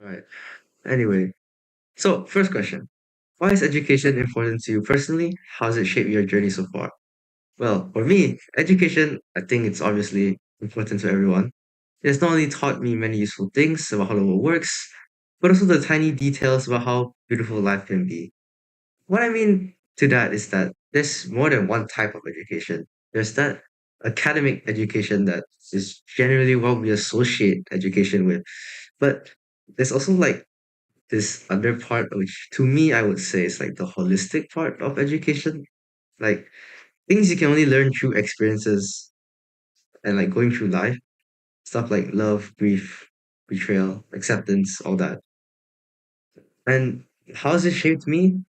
Right. Anyway, so first question. Why is education important to you personally? How has it shaped your journey so far? Well, for me, education, I think it's obviously important to everyone. It's not only taught me many useful things about how the world works, but also the tiny details about how beautiful life can be. What I mean to that is that there's more than one type of education. There's that academic education that is generally what we associate education with. But there's also like this other part, which to me, I would say is like the holistic part of education. Like things you can only learn through experiences and like going through life. Stuff like love, grief, betrayal, acceptance, all that. And how has it shaped me?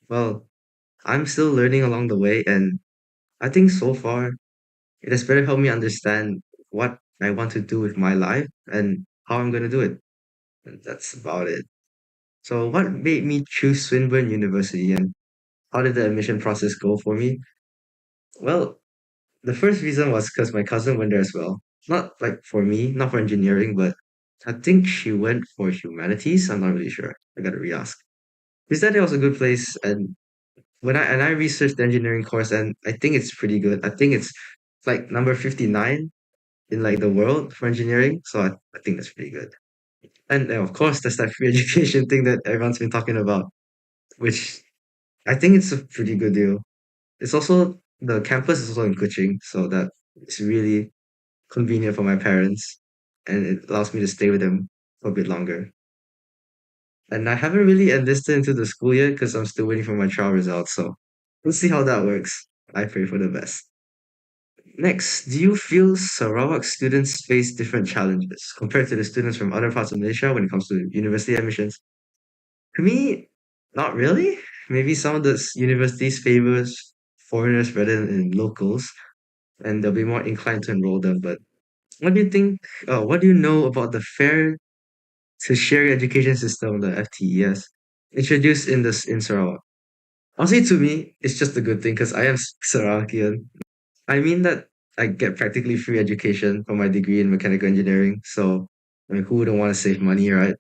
Well, I'm still learning along the way, and I think so far it has better helped me understand what I want to do with my life and how I'm going to do it. And that's about it. So, what made me choose Swinburne University, and how did the admission process go for me? Well, the first reason was because my cousin went there as well. Not like for me, not for engineering, but I think she went for humanities. I'm not really sure. I gotta re-ask. She said it was a good place, and I researched the engineering course, and I think it's pretty good. I think it's like number 59 in like the world for engineering, so I think that's pretty good. And of course, there's that free education thing that everyone's been talking about, which I think it's a pretty good deal. It's also the campus is also in Kuching, so that is really convenient for my parents, and it allows me to stay with them for a bit longer. And I haven't really enlisted into the school yet because I'm still waiting for my trial results, so we'll see how that works. I pray for the best. Next, do you feel Sarawak students face different challenges compared to the students from other parts of Malaysia when it comes to university admissions? To me, not really. Maybe some of the universities favors foreigners rather than locals, and they'll be more inclined to enroll them. But what do you think? What do you know about the fair tertiary education system, the FTES, introduced in Sarawak? Honestly, to me, it's just a good thing because I am Sarawakian. I mean that I get practically free education for my degree in mechanical engineering. So, I mean, who wouldn't want to save money, right?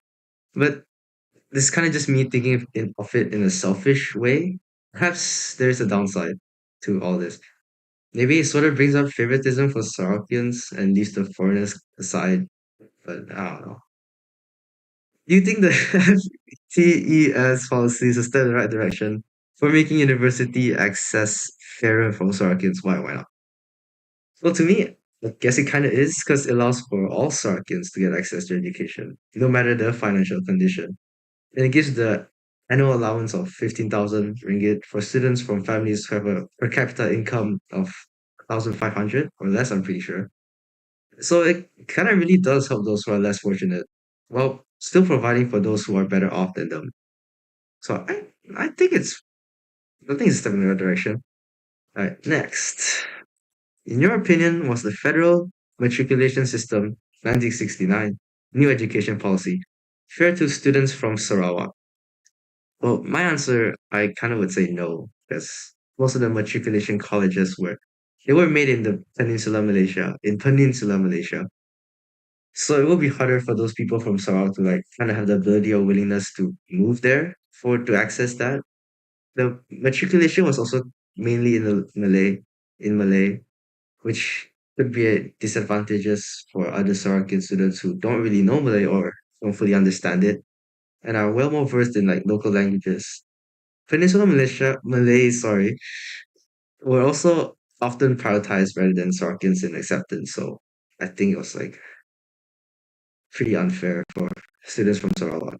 But this is kind of just me thinking of it in a selfish way. Perhaps there's a downside to all this. Maybe it sort of brings up favoritism for Sarawakians and leaves the foreigners aside. But I don't know. Do you think the FTES policy is a step in the right direction for making university access fairer for Sarawakians? Why not? Well, to me, I guess it kind of is because it allows for all Sarakians to get access to education, no matter their financial condition. And it gives the annual allowance of 15,000 ringgit for students from families who have a per capita income of 1,500 or less, I'm pretty sure. So it kind of really does help those who are less fortunate, while still providing for those who are better off than them. So I think it's a step in the right direction. All right, next. In your opinion, was the federal matriculation system 1969 new education policy fair to students from Sarawak? Well, my answer, I kind of would say no, because most of the matriculation colleges were made in the Peninsular Malaysia. So it will be harder for those people from Sarawak to like kind of have the ability or willingness to move there for to access that. The matriculation was also mainly in Malay, which could be a disadvantageous for other Sarawakian students who don't really know Malay or don't fully understand it and are well more versed in like local languages. Malay, sorry, were also often prioritized rather than Sarawakians in acceptance. So I think it was like pretty unfair for students from Sarawak.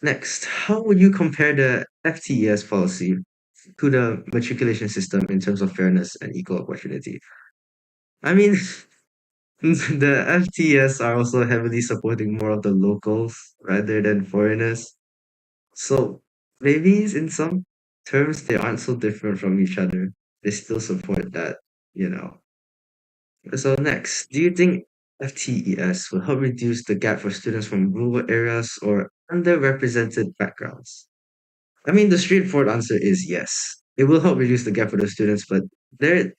Next, how would you compare the FTES policy to the matriculation system in terms of fairness and equal opportunity? I mean, the FTS are also heavily supporting more of the locals rather than foreigners. So maybe in some terms they aren't so different from each other. They still support that, you know. So next, do you think FTES will help reduce the gap for students from rural areas or underrepresented backgrounds? I mean, the straightforward answer is yes. It will help reduce the gap for those students, but there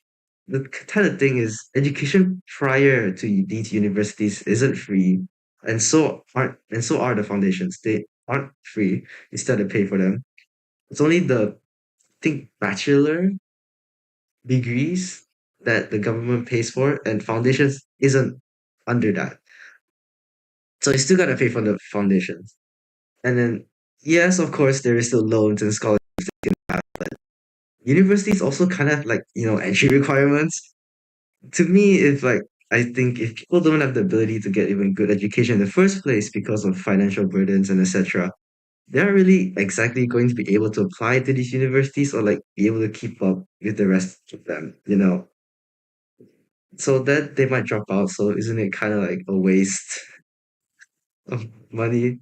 the kind of thing is education prior to these universities isn't free. and so are the foundations. They aren't free. You still have to pay for them. It's only the I think bachelor degrees that the government pays for, and foundations isn't under that. So you still gotta pay for the foundations. And then yes, of course, there is still loans and scholarships. Universities also kind of like, entry requirements. To me, if like I think if people don't have the ability to get even good education in the first place because of financial burdens and etc., they're really exactly going to be able to apply to these universities or like be able to keep up with the rest of them. So that they might drop out. So isn't it kind of like a waste of money?